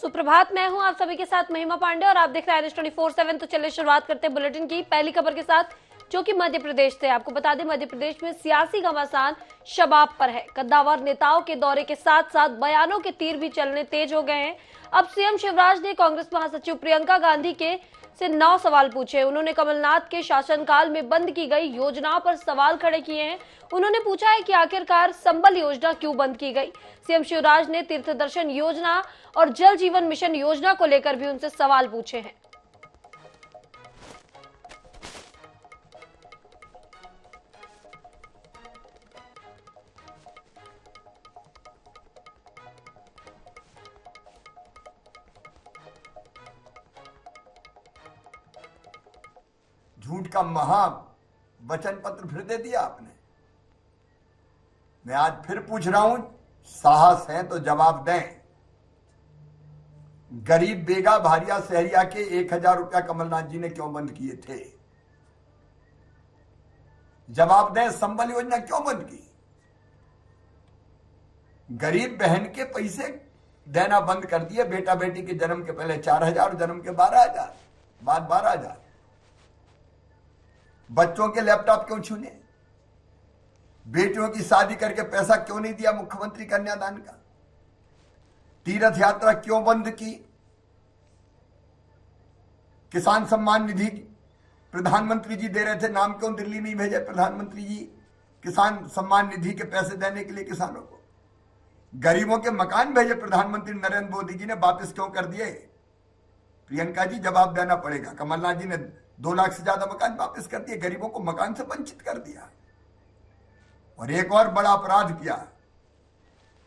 सुप्रभात, मैं हूं आप सभी के साथ महिमा पांडे और आप देख रहे हैं News 24/7। तो चलिए शुरुआत करते हैं बुलेटिन की पहली खबर के साथ, जो कि मध्य प्रदेश से। आपको बता दें, मध्य प्रदेश में सियासी घमासान शबाब पर है। कद्दावर नेताओं के दौरे के साथ साथ बयानों के तीर भी चलने तेज हो गए हैं। अब सीएम शिवराज ने कांग्रेस महासचिव प्रियंका गांधी के से 9 सवाल पूछे। उन्होंने कमलनाथ के शासनकाल में बंद की गई योजनाओं पर सवाल खड़े किए हैं। उन्होंने पूछा है कि आखिरकार संबल योजना क्यों बंद की गई। सीएम शिवराज ने तीर्थ दर्शन योजना और जल जीवन मिशन योजना को लेकर भी उनसे सवाल पूछे हैं। झूठ का महा वचन पत्र फिर दे दिया आपने। मैं आज फिर पूछ रहा हूं, साहस है तो जवाब दें। गरीब बेगा भारिया शहरिया के 1000 रुपया कमलनाथ जी ने क्यों बंद किए थे? जवाब दें। संबल योजना क्यों बंद की? गरीब बहन के पैसे देना बंद कर दिए। बेटा बेटी के जन्म के पहले 4000, जन्म के 12000, बाद 12000। बच्चों के लैपटॉप क्यों छूने? बेटियों की शादी करके पैसा क्यों नहीं दिया मुख्यमंत्री कन्यादान का? तीर्थ यात्रा क्यों बंद की? किसान सम्मान निधि प्रधानमंत्री जी दे रहे थे, नाम क्यों दिल्ली नहीं भेजे प्रधानमंत्री जी किसान सम्मान निधि के पैसे देने के लिए किसानों को? गरीबों के मकान भेजे प्रधानमंत्री नरेंद्र मोदी जी ने, वापस क्यों कर दिए? प्रियंका जी जवाब देना पड़ेगा। कमलनाथ जी ने 2 लाख से ज्यादा मकान वापस कर दिए, गरीबों को मकान से वंचित कर दिया। और एक और बड़ा अपराध किया।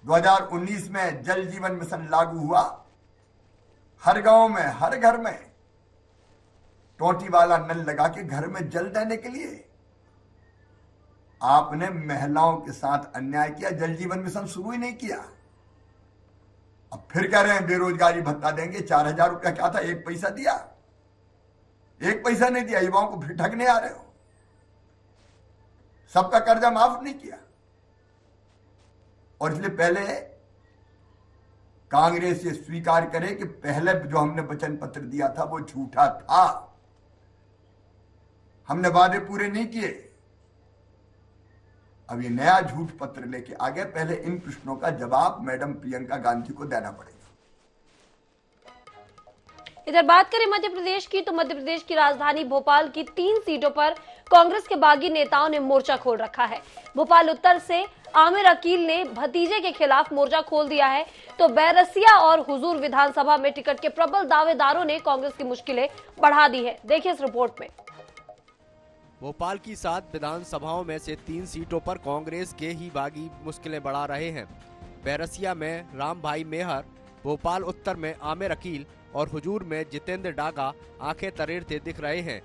2019 में जल जीवन मिशन लागू हुआ। हर गांव में, हर घर में टोटी वाला नल लगा के घर में जल देने के लिए आपने महिलाओं के साथ अन्याय किया। जल जीवन मिशन शुरू ही नहीं किया। अब फिर कह रहे हैं बेरोजगारी भत्ता देंगे। 4000 रुपया क्या था? 1 पैसा दिया? 1 पैसा नहीं दिया। युवाओं को फिर ठगने आ रहे हो। सबका कर्जा माफ नहीं किया। और इसलिए पहले कांग्रेस ये स्वीकार करे कि पहले जो हमने वचन पत्र दिया था वो झूठा था। हमने वादे पूरे नहीं किए। अब ये नया झूठ पत्र लेके आगे, पहले इन प्रश्नों का जवाब मैडम प्रियंका गांधी को देना पड़ेगा। इधर बात करें मध्य प्रदेश की, तो मध्य प्रदेश की राजधानी भोपाल की 3 सीटों पर कांग्रेस के बागी नेताओं ने मोर्चा खोल रखा है। भोपाल उत्तर से आमिर अकील ने भतीजे के खिलाफ मोर्चा खोल दिया है, तो बैरसिया और हुजूर विधानसभा में टिकट के प्रबल दावेदारों ने कांग्रेस की मुश्किलें बढ़ा दी है। देखिए इस रिपोर्ट में। भोपाल की 7 विधानसभाओं में से 3 सीटों पर कांग्रेस के ही बागी मुश्किलें बढ़ा रहे हैं। बैरसिया में राम भाई मेहर, भोपाल उत्तर में आमिर अकील और हुजूर में जितेंद्र डागा आंखें तरेरते दिख रहे हैं।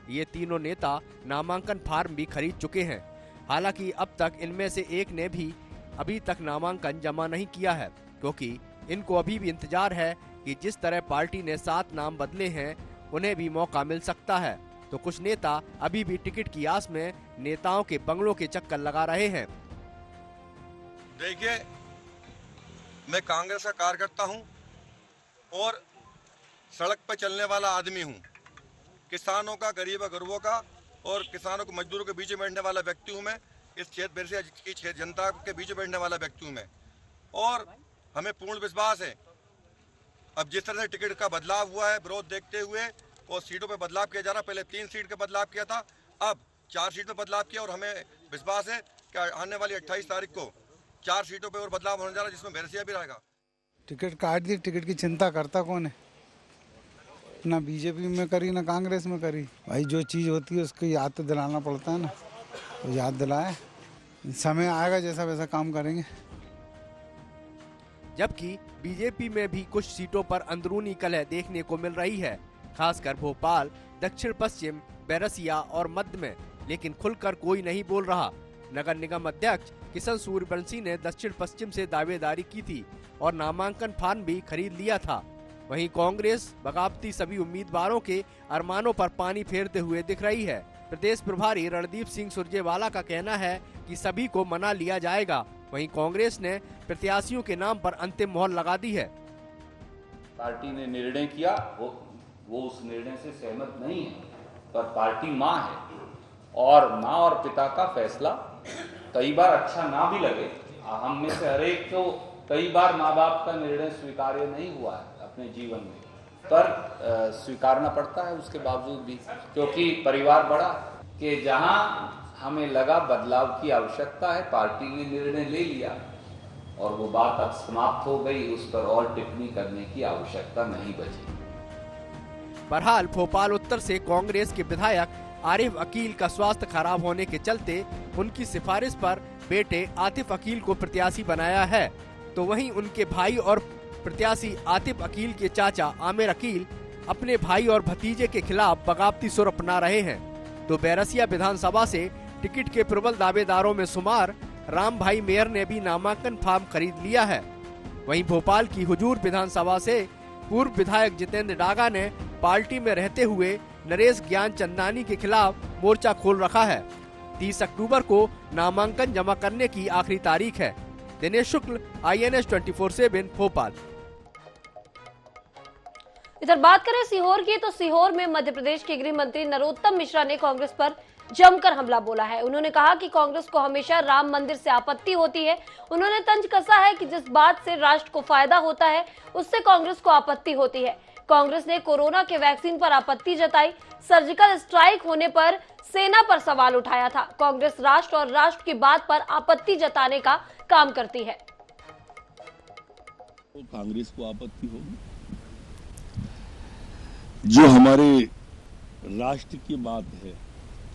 ये तीनों नेता नामांकन फार्म भी खरीद चुके हैं। हालांकि अब तक इनमें से एक ने भी अभी तक नामांकन जमा नहीं किया है, क्योंकि इनको अभी भी इंतजार है कि जिस तरह पार्टी ने 7 नाम बदले हैं उन्हें भी मौका मिल सकता है। तो कुछ नेता अभी भी टिकट की आस में नेताओं के बंगलों के चक्कर लगा रहे हैं। देखिए, मैं कांग्रेस का कार्यकर्ता हूं और सड़क पर चलने वाला आदमी हूं। किसानों का, गरीब गरीबों का और किसानों को, मजदूरों के बीच में बैठने वाला व्यक्ति हूं मैं। इस क्षेत्र बैरसिया की क्षेत्र जनता के बीच में बैठने वाला व्यक्ति हूं मैं। और हमें पूर्ण विश्वास है, अब जिस तरह से टिकट का बदलाव हुआ है, विरोध देखते हुए और सीटों पे बदलाव किया जा रहा। पहले 3 सीट का बदलाव किया था, अब 4 सीट पे बदलाव किया। और हमें विश्वास है कि आने वाली 28 तारीख को 4 सीटों पे और बदलाव होने जा रहा है, जिसमें बैरसिया भी रहेगा। टिकट काट दी, टिकट की चिंता करता कौन है? ना बीजेपी में करी ना कांग्रेस में करी। भाई जो चीज़ होती है उसको याद तो दिलाना पड़ता है ना, तो याद दिलाए। समय आएगा जैसा वैसा काम करेंगे। जबकि बीजेपी में भी कुछ सीटों पर अंदरूनी कलह देखने को मिल रही है, खासकर भोपाल, दक्षिण पश्चिम, बैरसिया और मध्य में। लेकिन खुलकर कोई नहीं बोल रहा। नगर निगम अध्यक्ष किशन सूर्यवंशी ने दक्षिण पश्चिम से दावेदारी की थी और नामांकन फार्म भी खरीद लिया था। वहीं कांग्रेस बगावती सभी उम्मीदवारों के अरमानों पर पानी फेरते हुए दिख रही है। प्रदेश प्रभारी रणदीप सिंह सुरजेवाला का कहना है कि सभी को मना लिया जाएगा। वहीं कांग्रेस ने प्रत्याशियों के नाम पर अंतिम मोहर लगा दी है। पार्टी ने निर्णय किया, वो उस निर्णय से सहमत नहीं है, पर पार्टी माँ है और माँ और पिता का फैसला कई बार अच्छा ना भी लगे, हम में से हर एक को कई बार माँ बाप का निर्णय स्वीकार्य नहीं हुआ है अपने जीवन में, पर स्वीकारना पड़ता है उसके बावजूद भी, क्योंकि परिवार बड़ा कि जहां हमें लगा बदलाव की आवश्यकता है, पार्टी ने निर्णय ले लिया और वो बात अब समाप्त हो गई, उस पर और टिप्पणी करने की आवश्यकता नहीं बची। बहरहाल भोपाल उत्तर से कांग्रेस के विधायक आरिफ अकील का स्वास्थ्य खराब होने के चलते उनकी सिफारिश पर बेटे आतिफ अकील को प्रत्याशी बनाया है, तो वहीं उनके भाई और प्रत्याशी आतिफ अकील के चाचा आमिर अकील अपने भाई और भतीजे के खिलाफ बगावती सुर अपना रहे हैं। तो बैरसिया विधानसभा से टिकट के प्रबल दावेदारों में शुमार राम भाई मेहर ने भी नामांकन फॉर्म खरीद लिया है। वहीं भोपाल की हुजूर विधानसभा से पूर्व विधायक जितेंद्र डागा ने पार्टी में रहते हुए नरेश ज्ञान चंदानी के खिलाफ मोर्चा खोल रखा है। 30 अक्टूबर को नामांकन जमा करने की आखिरी तारीख है। दिनेश शुक्ल, INS 24/7 भोपाल। इधर बात करें सीहोर की, तो सीहोर में मध्य प्रदेश के गृह मंत्री नरोत्तम मिश्रा ने कांग्रेस पर जमकर हमला बोला है। उन्होंने कहा कि कांग्रेस को हमेशा राम मंदिर से आपत्ति होती है। उन्होंने तंज कसा है कि जिस बात से राष्ट्र को फायदा होता है उससे कांग्रेस को आपत्ति होती है। कांग्रेस ने कोरोना के वैक्सीन पर आपत्ति जताई, सर्जिकल स्ट्राइक होने पर सेना पर सवाल उठाया था। कांग्रेस राष्ट्र और राष्ट्र की बात पर आपत्ति जताने का काम करती है। तो कांग्रेस को आपत्ति होगी, जो हमारे राष्ट्र की बात है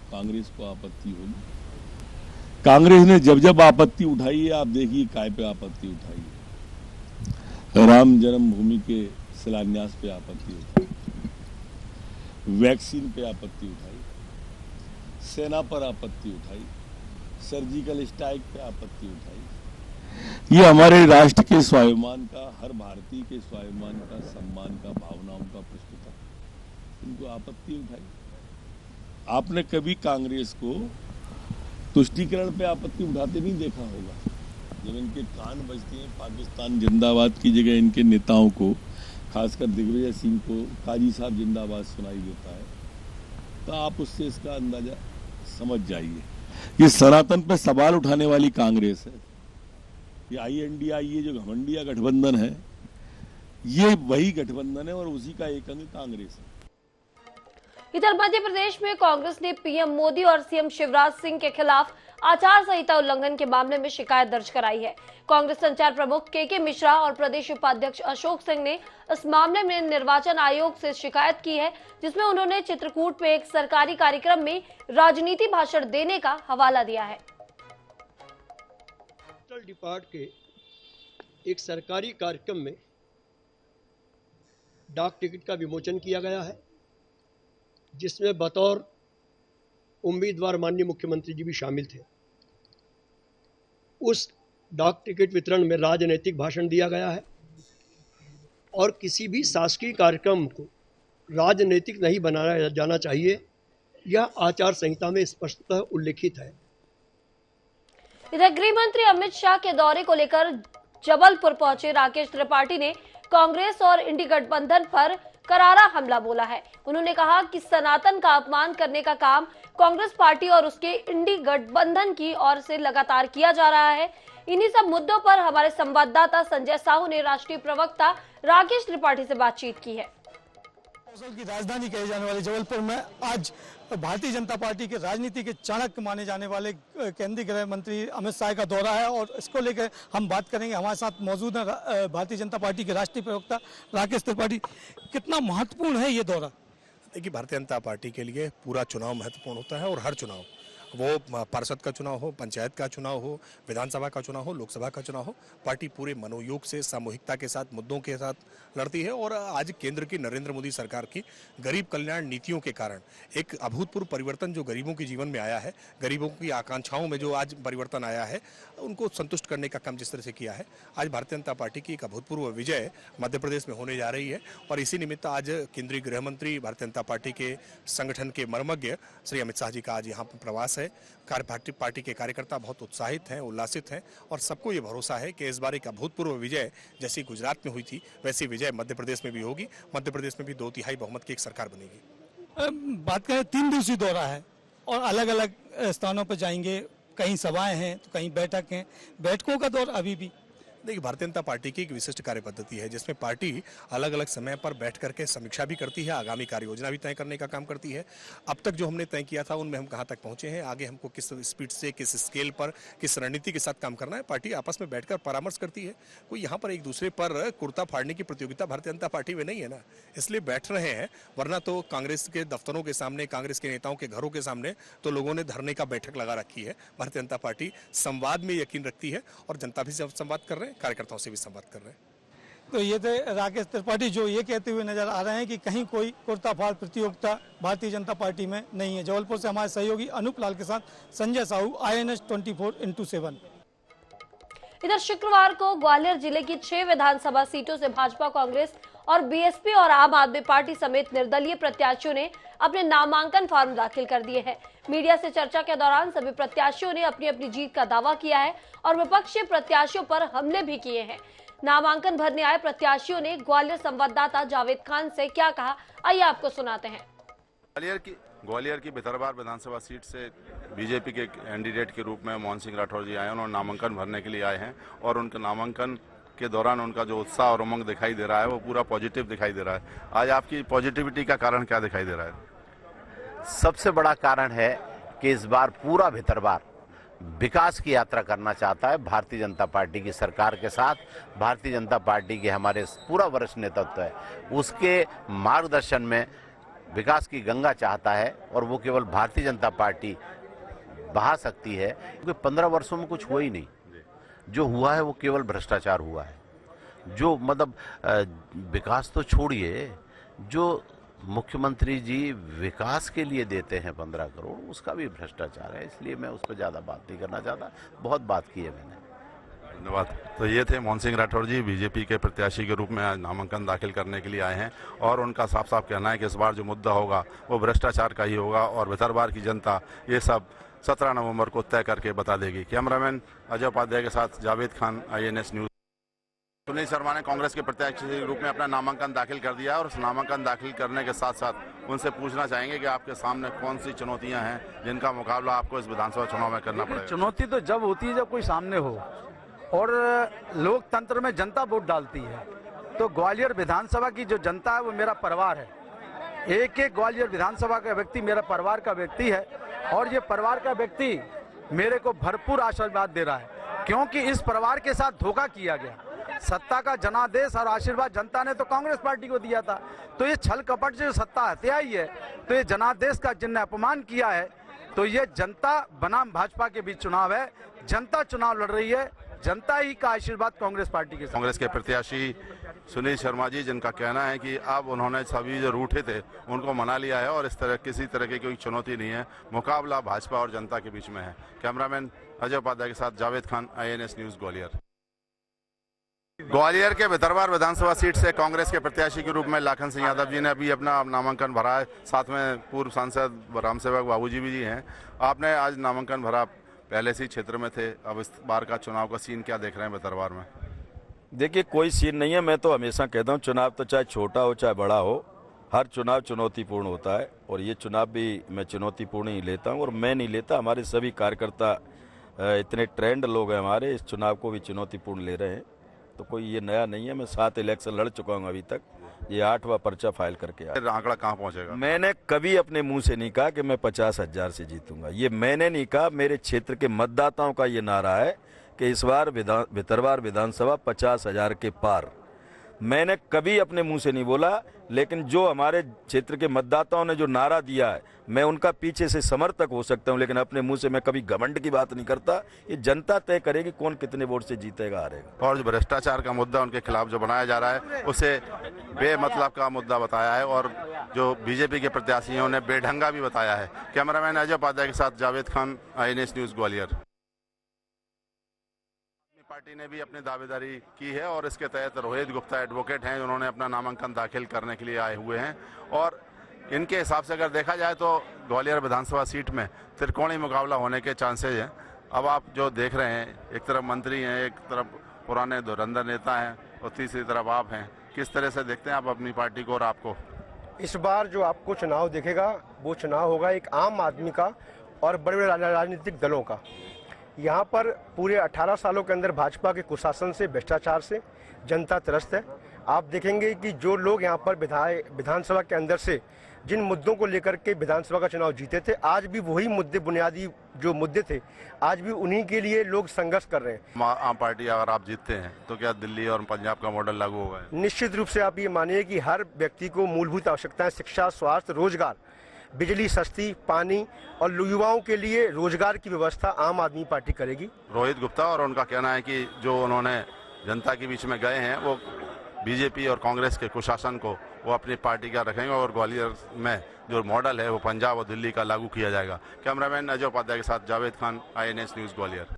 कांग्रेस को आपत्ति होगी। कांग्रेस ने जब जब आपत्ति उठाई है, आप देखिए काय पे आपत्ति उठाई है। राम जन्मभूमि के शिलान्यास पे आपत्ति उठाई, वैक्सीन पे आपत्ति उठाई, सेना पर आपत्ति उठाई, सर्जिकल स्ट्राइक पे आपत्ति उठाई। ये हमारे राष्ट्र के स्वाभिमान का, हर भारतीय के स्वाभिमान का, सम्मान का, भावनाओं का प्रश्न था, इनको आपत्ति उठाई। आपने कभी कांग्रेस को तुष्टीकरण पे आपत्ति उठाते नहीं देखा होगा। जब इनके कान बजते हैं पाकिस्तान जिंदाबाद की जगह इनके नेताओं को, खासकर दिग्विजय सिंह को काजी साहब जिंदाबाद सुनाई देता है, तो आप उससे इसका अंदाजा समझ जाइए। ये सनातन पे सवाल उठाने वाली कांग्रेस है। ये INDIA जो घमंडिया गठबंधन है, ये वही गठबंधन है और उसी का एक अंग कांग्रेस है। इधर मध्य प्रदेश में कांग्रेस ने PM मोदी और CM शिवराज सिंह के खिलाफ आचार संहिता उल्लंघन के मामले में शिकायत दर्ज कराई है। कांग्रेस संचार प्रमुख KK मिश्रा और प्रदेश उपाध्यक्ष अशोक सिंह ने इस मामले में निर्वाचन आयोग से शिकायत की है, जिसमें उन्होंने चित्रकूट में एक सरकारी कार्यक्रम में राजनीति भाषण देने का हवाला दिया है। डिपार्ट के एक सरकारी कार्यक्रम में डाक टिकट का विमोचन किया गया है, जिसमें बतौर उम्मीदवार माननीय मुख्यमंत्री जी भी शामिल थे। उस डाक टिकट वितरण में राजनीतिक भाषण दिया गया है और किसी भी शासकीय कार्यक्रम को राजनीतिक नहीं बनाया जाना चाहिए, यह आचार संहिता में स्पष्टतः उल्लिखित है। इधर गृह मंत्री अमित शाह के दौरे को लेकर जबलपुर पहुंचे राकेश त्रिपाठी ने कांग्रेस और इंडी गठबंधन पर करारा हमला बोला है। उन्होंने कहा कि सनातन का अपमान करने का काम कांग्रेस पार्टी और उसके इंडी गठबंधन की ओर से लगातार किया जा रहा है। इन्हीं सब मुद्दों पर हमारे संवाददाता संजय साहू ने राष्ट्रीय प्रवक्ता राकेश त्रिपाठी से बातचीत की है। की राजधानी कहे जाने वाले जबलपुर में आज भारतीय जनता पार्टी के राजनीति के चाणक्य माने जाने वाले केंद्रीय गृह मंत्री अमित शाह का दौरा है और इसको लेकर हम बात करेंगे। हमारे साथ मौजूद है भारतीय जनता पार्टी के राष्ट्रीय प्रवक्ता राकेश त्रिपाठी। कितना महत्वपूर्ण है ये दौरा? देखिए, भारतीय जनता पार्टी के लिए पूरा चुनाव महत्वपूर्ण होता है और हर चुनाव, वो पार्षद का चुनाव हो, पंचायत का चुनाव हो, विधानसभा का चुनाव हो, लोकसभा का चुनाव हो, पार्टी पूरे मनोयोग से, सामूहिकता के साथ, मुद्दों के साथ लड़ती है। और आज केंद्र की नरेंद्र मोदी सरकार की गरीब कल्याण नीतियों के कारण एक अभूतपूर्व परिवर्तन जो गरीबों के जीवन में आया है, गरीबों की आकांक्षाओं में जो आज परिवर्तन आया है, उनको संतुष्ट करने का काम जिस तरह से किया है, आज भारतीय जनता पार्टी की एक अभूतपूर्व विजय मध्य प्रदेश में होने जा रही है। और इसी निमित्त आज केंद्रीय गृह मंत्री, भारतीय जनता पार्टी के संगठन के मर्मज्ञ श्री अमित शाह जी का आज यहाँ पर प्रवास है। है। पार्टी के कार्यकर्ता बहुत उत्साहित हैं, उल्लासित हैं और सबको ये भरोसा है कि इस बार एक अभूतपूर्व विजय जैसी गुजरात में हुई थी वैसी विजय मध्य प्रदेश में भी होगी। मध्य प्रदेश में भी 2/3 बहुमत की एक सरकार बनेगी। बात करें 3 दिवसीय दौरा है और अलग अलग स्थानों पर जाएंगे, कहीं सभाएं हैं तो कहीं बैठक हैं, बैठकों का दौर अभी भी। देखिए, भारतीय जनता पार्टी की एक विशिष्ट कार्य पद्धति है जिसमें पार्टी अलग अलग समय पर बैठ करके समीक्षा भी करती है, आगामी कार्य योजना भी तय करने का काम करती है। अब तक जो हमने तय किया था उनमें हम कहाँ तक पहुंचे हैं, आगे हमको किस स्पीड से, किस स्केल पर, किस रणनीति के साथ काम करना है, पार्टी आपस में बैठकर परामर्श करती है। कोई यहाँ पर एक दूसरे पर कुर्ता फाड़ने की प्रतियोगिता भारतीय जनता पार्टी में नहीं है ना, इसलिए बैठ रहे हैं। वरना तो कांग्रेस के दफ्तरों के सामने, कांग्रेस के नेताओं के घरों के सामने तो लोगों ने धरने का बैठक लगा रखी है। भारतीय जनता पार्टी संवाद में यकीन रखती है और जनता भी संवाद कर रहे हैं, कार्यकर्ताओं से भी संवाद कर रहे हैं। तो ये थे राकेश त्रिपाठी जो ये कहते हुए नजर आ रहे हैं कि कहीं कोई कुर्ताफाड़ प्रतियोगिता भारतीय जनता पार्टी में नहीं है। जबलपुर से हमारे सहयोगी अनूप लाल के साथ संजय साहू, INS 24x7। इधर शुक्रवार को ग्वालियर जिले की 6 विधानसभा सीटों से भाजपा, कांग्रेस और बीएसपी और आम आदमी पार्टी समेत निर्दलीय प्रत्याशियों ने अपने नामांकन फॉर्म दाखिल कर दिए हैं। मीडिया से चर्चा के दौरान सभी प्रत्याशियों ने अपनी अपनी जीत का दावा किया है और विपक्षी प्रत्याशियों पर हमले भी किए हैं। नामांकन भरने आए प्रत्याशियों ने ग्वालियर संवाददाता जावेद खान से क्या कहा, आइए आपको सुनाते हैं। ग्वालियर की भितरवार विधानसभा सीट से बीजेपी के कैंडिडेट के रूप में मोहन सिंह राठौर जी आए हैं। उन्होंने नामांकन भरने के लिए आए हैं और उनके नामांकन के दौरान उनका जो उत्साह और उमंग दिखाई दे रहा है वो पूरा पॉजिटिव दिखाई दे रहा है। आज आपकी पॉजिटिविटी का कारण क्या दिखाई दे रहा है? सबसे बड़ा कारण है कि इस बार पूरा भितरवार विकास की यात्रा करना चाहता है। भारतीय जनता पार्टी की सरकार के साथ भारतीय जनता पार्टी के हमारे पूरा वरिष्ठ नेतृत्व है, उसके मार्गदर्शन में विकास की गंगा चाहता है और वो केवल भारतीय जनता पार्टी बहा सकती है, क्योंकि 15 वर्षों में कुछ हुआ ही नहीं। जो हुआ है वो केवल भ्रष्टाचार हुआ है। जो मतलब विकास तो छोड़िए, जो मुख्यमंत्री जी विकास के लिए देते हैं 15 करोड़, उसका भी भ्रष्टाचार है। इसलिए मैं उस पर ज़्यादा बात नहीं करना चाहता, बहुत बात की है मैंने। धन्यवाद। तो ये थे मोहन सिंह राठौर जी, बीजेपी के प्रत्याशी के रूप में आज नामांकन दाखिल करने के लिए आए हैं और उनका साफ साफ कहना है कि इस बार जो मुद्दा होगा वो भ्रष्टाचार का ही होगा और भितरवार की जनता ये सब 17 नवंबर को तय करके बता देगी। कैमरामैन अजय उपाध्याय के साथ जावेद खान, INS न्यूज। सुनील शर्मा ने कांग्रेस के प्रत्याशी के रूप में अपना नामांकन दाखिल कर दिया और उस नामांकन दाखिल करने के साथ साथ उनसे पूछना चाहेंगे कि आपके सामने कौन सी चुनौतियां हैं जिनका मुकाबला आपको इस विधानसभा चुनाव में करना पड़ेगा। चुनौती तो जब होती है जब कोई सामने हो और लोकतंत्र में जनता वोट डालती है। तो ग्वालियर विधानसभा की जो जनता है वो मेरा परिवार है। एक एक ग्वालियर विधानसभा का व्यक्ति मेरा परिवार का व्यक्ति है और ये परिवार का व्यक्ति मेरे को भरपूर आशीर्वाद दे रहा है, क्योंकि इस परिवार के साथ धोखा किया गया। सत्ता का जनादेश और आशीर्वाद जनता ने तो कांग्रेस पार्टी को दिया था, तो ये छल कपट से सत्ता हत्याई है, तो ये जनादेश का जिनने अपमान किया है, तो ये जनता बनाम भाजपा के बीच चुनाव है। जनता चुनाव लड़ रही है, जनता ही का आशीर्वाद कांग्रेस पार्टी के साथ। कांग्रेस के प्रत्याशी सुनील शर्मा जी, जिनका कहना है कि अब उन्होंने सभी जो रूठे थे उनको मना लिया है और इस तरह किसी तरह की कोई चुनौती नहीं है, मुकाबला भाजपा और जनता के बीच में है। कैमरामैन अजय उपाध्याय के साथ जावेद खान, INS न्यूज ग्वालियर। ग्वालियर के भितरवार विधानसभा सीट से कांग्रेस के प्रत्याशी के रूप में लाखन सिंह यादव जी ने अभी अपना नामांकन भरा है। साथ में पूर्व सांसद राम सेवक बाबू जी भी हैं। आपने आज नामांकन भरा, पहले से ही क्षेत्र में थे, अब इस बार का चुनाव का सीन क्या देख रहे हैं भितरवार में? देखिए, कोई सीन नहीं है। मैं तो हमेशा कहता हूँ चुनाव तो चाहे छोटा हो चाहे बड़ा हो, हर चुनाव चुनौतीपूर्ण होता है और ये चुनाव भी मैं चुनौतीपूर्ण ही लेता हूँ और मैं नहीं लेता, हमारे सभी कार्यकर्ता इतने ट्रेंड लोग हैं हमारे, इस चुनाव को भी चुनौतीपूर्ण ले रहे हैं। तो कोई ये नया नहीं है। मैं 7 इलेक्शन लड़ चुका हूँ अभी तक, ये 8वां पर्चा फाइल करके आया। आंकड़ा कहाँ पहुँचेगा? मैंने कभी अपने मुंह से नहीं कहा कि मैं 50,000 से जीतूंगा, ये मैंने नहीं कहा। मेरे क्षेत्र के मतदाताओं का ये नारा है कि इस बार भितरवार विधानसभा 50,000 के पार। मैंने कभी अपने मुंह से नहीं बोला, लेकिन जो हमारे क्षेत्र के मतदाताओं ने जो नारा दिया है, मैं उनका पीछे से समर्थक हो सकता हूं, लेकिन अपने मुंह से मैं कभी घमंड की बात नहीं करता। ये जनता तय करेगी कौन कितने वोट से जीतेगा, हारेगा। और जो भ्रष्टाचार का मुद्दा उनके खिलाफ जो बनाया जा रहा है उसे बेमतलब का मुद्दा बताया है और जो बीजेपी के प्रत्याशियों ने बेढंगा भी बताया है। कैमरामैन अजय उपाध्याय के साथ Javed Khan, INS news Gwalior. Party ने भी अपनी दावेदारी की है और इसके तहत रोहित गुप्ता एडवोकेट हैं, उन्होंने अपना नामांकन दाखिल करने के लिए आए हुए हैं और इनके हिसाब से अगर देखा जाए तो ग्वालियर विधानसभा सीट में त्रिकोणीय मुकाबला होने के चांसेज हैं। अब आप जो देख रहे हैं, एक तरफ मंत्री हैं, एक तरफ पुराने धुरंधर नेता हैं और तीसरी तरफ आप हैं। किस तरह से देखते हैं आप अपनी पार्टी को और आपको? इस बार जो आपको चुनाव दिखेगा वो चुनाव होगा एक आम आदमी का और बड़े बड़े राजनीतिक दलों का। यहाँ पर पूरे 18 सालों के अंदर भाजपा के कुशासन से, भ्रष्टाचार से जनता त्रस्त है। आप देखेंगे कि जो लोग यहाँ पर विधानसभा के अंदर से जिन मुद्दों को लेकर के विधानसभा का चुनाव जीते थे, आज भी वही मुद्दे, बुनियादी जो मुद्दे थे, आज भी उन्हीं के लिए लोग संघर्ष कर रहे हैं। आम पार्टी अगर आप जीतते हैं तो क्या दिल्ली और पंजाब का मॉडल लागू होगा? निश्चित रूप से आप ये मानिए कि हर व्यक्ति को मूलभूत आवश्यकताएं, शिक्षा, स्वास्थ्य, रोजगार, बिजली सस्ती, पानी और युवाओं के लिए रोजगार की व्यवस्था आम आदमी पार्टी करेगी। रोहित गुप्ता और उनका कहना है कि जो उन्होंने जनता के बीच में गए हैं वो बीजेपी और कांग्रेस के कुशासन को वो अपनी पार्टी का रखेंगे और ग्वालियर में जो मॉडल है वो पंजाब और दिल्ली का लागू किया जाएगा। कैमरामैन अजय उपाध्याय के साथ जावेद खान, INS न्यूज ग्वालियर।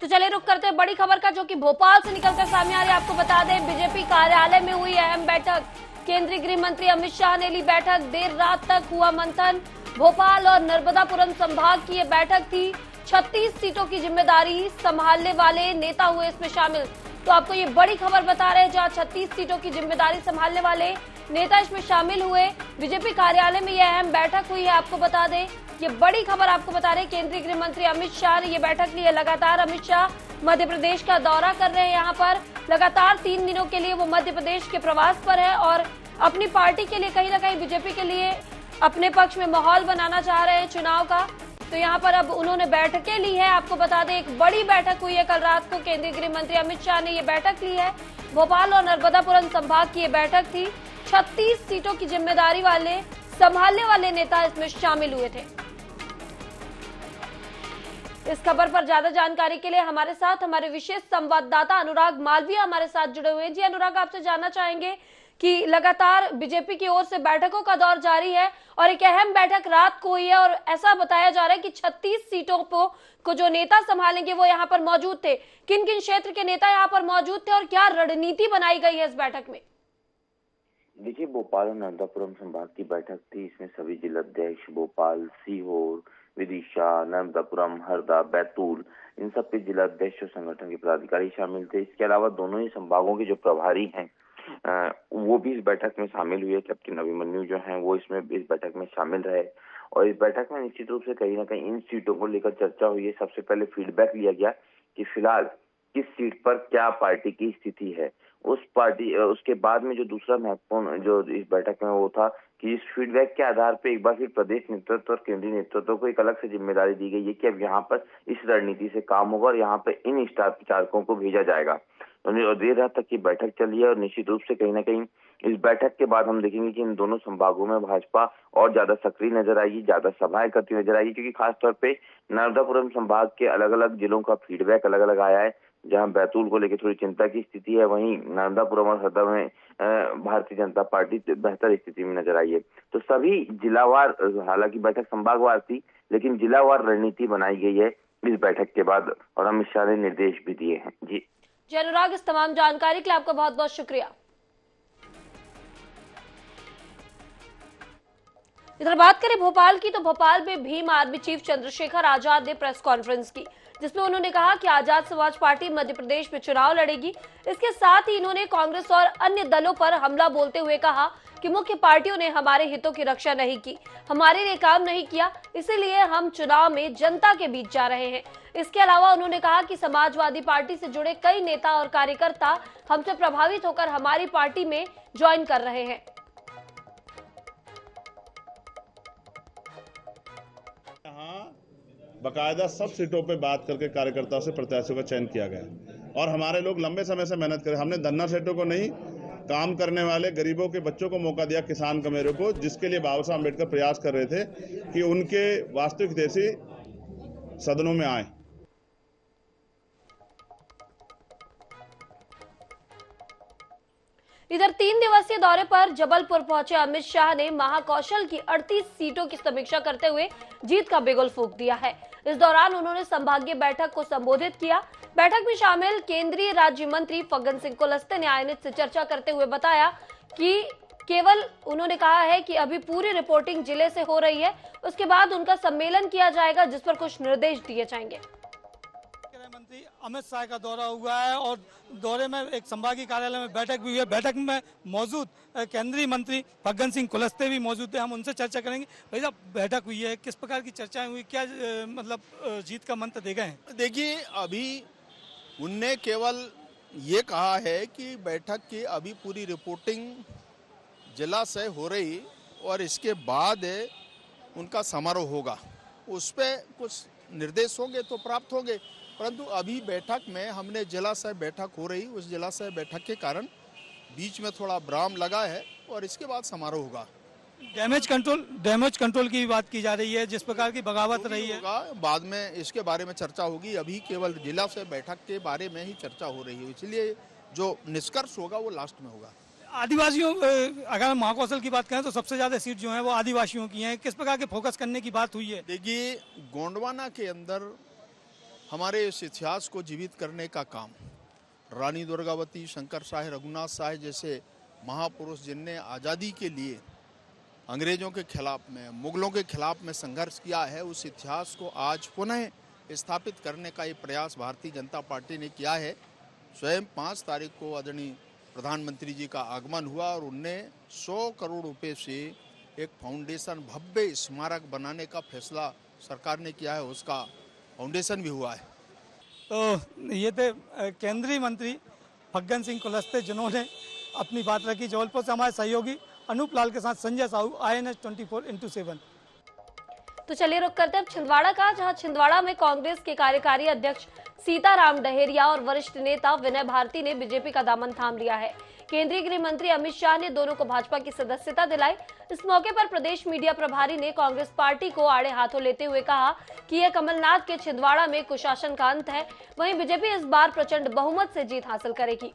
तो चलिए रुक करते हैं बड़ी खबर का, जो कि भोपाल से निकलकर सामने आ रही है। आपको बता दें, बीजेपी कार्यालय में हुई अहम बैठक। केंद्रीय गृह मंत्री अमित शाह ने ली बैठक। देर रात तक हुआ मंथन। भोपाल और नर्मदापुरम संभाग की यह बैठक थी। 36 सीटों की जिम्मेदारी संभालने वाले नेता हुए इसमें शामिल। तो आपको ये बड़ी खबर बता रहे हैं, जहां 36 सीटों की जिम्मेदारी संभालने वाले नेता इसमें शामिल हुए। बीजेपी कार्यालय में यह अहम बैठक हुई है। आपको बता दें, ये बड़ी खबर आपको बता रहे हैं, केंद्रीय गृह मंत्री अमित शाह ने ये बैठक ली है। लगातार अमित शाह मध्य प्रदेश का दौरा कर रहे हैं। यहाँ पर लगातार 3 दिनों के लिए वो मध्य प्रदेश के प्रवास पर है और अपनी पार्टी के लिए कहीं ना कहीं, बीजेपी के लिए अपने पक्ष में माहौल बनाना चाह रहे हैं चुनाव का। तो यहाँ पर अब उन्होंने बैठकें ली है। आपको बता दें, एक बड़ी बैठक हुई है कल रात को। केंद्रीय गृह मंत्री अमित शाह ने ये बैठक ली है। भोपाल और नर्मदापुरम संभाग की ये बैठक थी। 36 सीटों की जिम्मेदारी वाले संभालने वाले नेता इसमें शामिल हुए थे। इस खबर पर ज्यादा जानकारी के लिए हमारे साथ हमारे विशेष संवाददाता अनुराग मालवीय हमारे साथ जुड़े हुए हैं। जी अनुराग, आपसे जानना चाहेंगे कि लगातार बीजेपी की ओर से बैठकों का दौर जारी है और एक अहम बैठक रात को हुई है और ऐसा बताया जा रहा है कि 36 सीटों को जो नेता संभालेंगे वो यहाँ पर मौजूद थे। किन किन क्षेत्र के नेता यहाँ पर मौजूद थे और क्या रणनीति बनाई गई है इस बैठक में? देखिए, भोपाल और नर्मदापुरम संभाग की बैठक थी। इसमें सभी जिलाध्यक्ष, भोपाल, सीहोर, विदिशा, नर्मदापुरम, हरदा, बैतूल, इन सब के जिलाध्यक्ष और संगठन के पदाधिकारी शामिल थे। इसके अलावा दोनों ही संभागों के जो प्रभारी हैं वो भी इस बैठक में शामिल हुए। कैप्टन अभिमन्यु जो हैं वो इसमें इस बैठक में शामिल रहे और इस बैठक में निश्चित रूप से कहीं ना कहीं इन सीटों को लेकर चर्चा हुई है। सबसे पहले फीडबैक लिया गया कि फिलहाल किस सीट पर क्या पार्टी की स्थिति है। उसके बाद में जो दूसरा महत्वपूर्ण जो इस बैठक में वो था कि इस फीडबैक के आधार पर एक बार फिर प्रदेश नेतृत्व और केंद्रीय नेतृत्व को एक अलग से जिम्मेदारी दी गई है कि अब यहाँ पर इस रणनीति से काम होगा और यहाँ पर इन स्टार प्रचारकों को भेजा जाएगा। और देर रात तक की बैठक चली है और निश्चित रूप से कहीं ना कहीं इस बैठक के बाद हम देखेंगे कि इन दोनों संभागों में भाजपा और ज्यादा सक्रिय नजर आएगी, ज्यादा सभाएं करती नजर आएगी, क्योंकि खासतौर पे नर्मदापुरम संभाग के अलग अलग जिलों का फीडबैक अलग अलग आया है। जहां बैतूल को लेकर थोड़ी चिंता की स्थिति है, वहीं नर्मदापुरम और हरदा में भारतीय जनता पार्टी बेहतर स्थिति में नजर आई है। तो सभी जिलावार, हालांकि बैठक संभागवार थी, लेकिन जिलावार रणनीति बनाई गई है इस बैठक के बाद और अमित शाह ने निर्देश भी दिए हैं। जी अनुराग, इस तमाम जानकारी के लिए आपका बहुत बहुत शुक्रिया। इधर बात करें भोपाल की, तो भोपाल में भीम आर्मी चीफ चंद्रशेखर आजाद ने प्रेस कॉन्फ्रेंस की, जिसमें उन्होंने कहा कि आजाद समाज पार्टी मध्य प्रदेश में चुनाव लड़ेगी। इसके साथ ही इन्होंने कांग्रेस और अन्य दलों पर हमला बोलते हुए कहा कि मुख्य पार्टियों ने हमारे हितों की रक्षा नहीं की, हमारे लिए काम नहीं किया, इसीलिए हम चुनाव में जनता के बीच जा रहे हैं। इसके अलावा उन्होंने कहा कि समाजवादी पार्टी से जुड़े कई नेता और कार्यकर्ता हमसे प्रभावित होकर हमारी पार्टी में ज्वाइन कर रहे हैं। बकायदा सब सीटों पे बात करके कार्यकर्ताओं से प्रत्याशियों का चयन किया गया और हमारे लोग लंबे समय से मेहनत करें। हमने धन्ना सेठों को नहीं, काम करने वाले गरीबों के बच्चों को मौका दिया, किसान कमेरों को, जिसके लिए बाबा साहब अम्बेडकर प्रयास कर रहे थे कि उनके वास्तविक हितैषी सदनों में आए। इधर 3 दिवसीय दौरे पर जबलपुर पहुंचे अमित शाह ने महाकौशल की 38 सीटों की समीक्षा करते हुए जीत का बिगुल फूंक दिया है। इस दौरान उन्होंने संभागीय बैठक को संबोधित किया। बैठक में शामिल केंद्रीय राज्य मंत्री फग्गन सिंह कुलस्ते ने INS से चर्चा करते हुए बताया कि केवल उन्होंने कहा है कि अभी पूरी रिपोर्टिंग जिले से हो रही है, उसके बाद उनका सम्मेलन किया जाएगा जिस पर कुछ निर्देश दिए जाएंगे। गृह मंत्री अमित शाह का दौरा हुआ है और दौरे में एक संभागीय कार्यालय में बैठक भी हुई है। बैठक में मौजूद केंद्रीय मंत्री फग्गन सिंह कुलस्ते भी मौजूद थे। हम उनसे चर्चा करेंगे। भाई साहब, बैठक हुई है, किस प्रकार की चर्चाएं हुई, क्या मतलब जीत का मंत्र दे गए हैं? देखिए, अभी उनने केवल ये कहा है कि बैठक की अभी पूरी रिपोर्टिंग जिला से हो रही और इसके बाद उनका समारोह होगा, उस पर कुछ निर्देश होंगे तो प्राप्त होंगे। परंतु अभी बैठक में हमने जिला से बैठक हो रही, उस जिला से बैठक के कारण बीच में थोड़ा विराम लगा है और इसके बाद समारोह होगा। डैमेज कंट्रोल की बात की जा रही है, जिस प्रकार की बगावत रही है, बाद में इसके बारे में चर्चा होगी। अभी केवल जिला से बैठक के बारे में ही चर्चा हो रही है, इसलिए जो निष्कर्ष होगा वो लास्ट में होगा। आदिवासियों, अगर महाकौशल की बात करें तो सबसे ज्यादा सीट जो है वो आदिवासियों की हैं। किस प्रकार के फोकस करने की बात हुई है? देखिए, गोंडवाना के अंदर हमारे इस इतिहास को जीवित करने का काम रानी दुर्गावती, शंकर शाह, रघुनाथ शाह जैसे महापुरुष जिनने आज़ादी के लिए अंग्रेजों के खिलाफ में, मुगलों के खिलाफ में संघर्ष किया है, उस इतिहास को आज पुनः स्थापित करने का ये प्रयास भारतीय जनता पार्टी ने किया है। स्वयं 5 तारीख को आदरणीय प्रधानमंत्री जी का आगमन हुआ और उनने 100 करोड़ रुपए से एक फाउंडेशन, भव्य स्मारक बनाने का फैसला सरकार ने किया है, उसका फाउंडेशन भी हुआ है। तो ये थे केंद्रीय मंत्री फग्गन सिंह कुलस्ते, जिन्होंने अपनी बात रखी। जबलपुर से हमारे सहयोगी अनूप लाल के साथ संजय साहू, INS 24x7। तो चलिए रुक करते हैं अब छिंदवाड़ा का, जहां छिंदवाड़ा में कांग्रेस के कार्यकारी अध्यक्ष सीताराम डहेरिया और वरिष्ठ नेता विनय भारती ने बीजेपी का दामन थाम लिया है। केंद्रीय गृह मंत्री अमित शाह ने दोनों को भाजपा की सदस्यता दिलाई। इस मौके पर प्रदेश मीडिया प्रभारी ने कांग्रेस पार्टी को आड़े हाथों लेते हुए कहा कि यह कमलनाथ के छिंदवाड़ा में कुशासन का अंत है। वहीं बीजेपी इस बार प्रचंड बहुमत से जीत हासिल करेगी।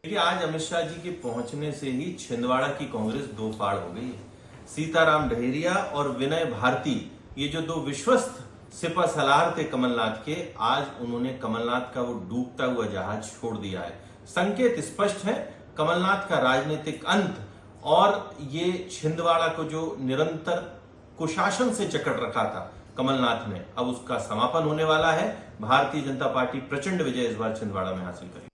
देखिए, आज अमित शाह जी के पहुंचने से ही छिंदवाड़ा की कांग्रेस दो फाड़ हो गई है। सीताराम डहेरिया और विनय भारती, ये जो दो विश्वस्त सिपा सलार थे कमलनाथ के, आज उन्होंने कमलनाथ का वो डूबता हुआ जहाज छोड़ दिया है। संकेत स्पष्ट है, कमलनाथ का राजनीतिक अंत और ये छिंदवाड़ा को जो निरंतर कुशासन से जकड़ रखा था कमलनाथ ने, अब उसका समापन होने वाला है। भारतीय जनता पार्टी प्रचंड विजय इस बार छिंदवाड़ा में हासिल करेगी।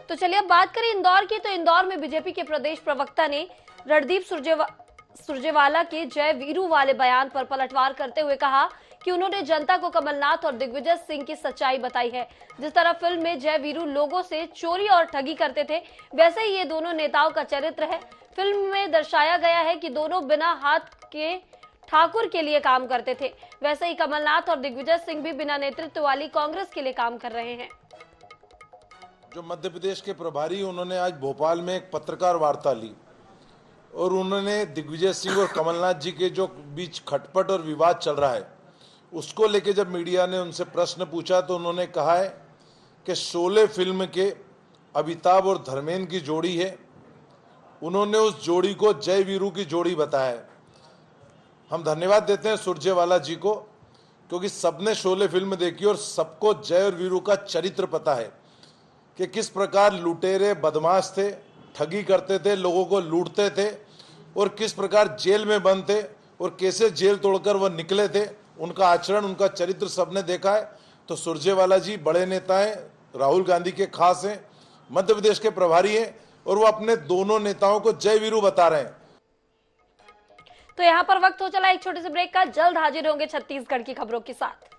तो चलिए अब बात करें इंदौर की। तो इंदौर में बीजेपी के प्रदेश प्रवक्ता ने रणदीप सुरजेवाला के जय वीरू वाले बयान पर पलटवार करते हुए कहा कि उन्होंने जनता को कमलनाथ और दिग्विजय सिंह की सच्चाई बताई है। जिस तरह फिल्म में जय वीरू लोगों से चोरी और ठगी करते थे, वैसे ही ये दोनों नेताओं का चरित्र है। फिल्म में दर्शाया गया है कि दोनों बिना हाथ के ठाकुर के लिए काम करते थे, वैसे ही कमलनाथ और दिग्विजय सिंह भी बिना नेतृत्व वाली कांग्रेस के लिए काम कर रहे हैं। जो मध्य प्रदेश के प्रभारी, उन्होंने आज भोपाल में एक पत्रकार वार्ता ली और उन्होंने दिग्विजय सिंह और कमलनाथ जी के जो बीच खटपट और विवाद चल रहा है, उसको लेके जब मीडिया ने उनसे प्रश्न पूछा तो उन्होंने कहा है कि शोले फिल्म के अमिताभ और धर्मेंद्र की जोड़ी है। उन्होंने उस जोड़ी को जय वीरू की जोड़ी बताया है। हम धन्यवाद देते हैं सुरजेवाला जी को, क्योंकि सबने शोले फिल्म देखी और सबको जय और वीरू का चरित्र पता है कि किस प्रकार लुटेरे बदमाश थे, ठगी करते थे, लोगों को लूटते थे और किस प्रकार जेल में बंद थे और कैसे जेल तोड़कर वह निकले थे। उनका आचरण, उनका चरित्र सबने देखा है। तो सुरजेवाला जी बड़े नेता हैं, राहुल गांधी के खास हैं, मध्य प्रदेश के प्रभारी हैं और वो अपने दोनों नेताओं को जय वीरू बता रहे हैं। तो यहाँ पर वक्त हो चला एक छोटे से ब्रेक का। जल्द हाजिर होंगे छत्तीसगढ़ की खबरों के साथ।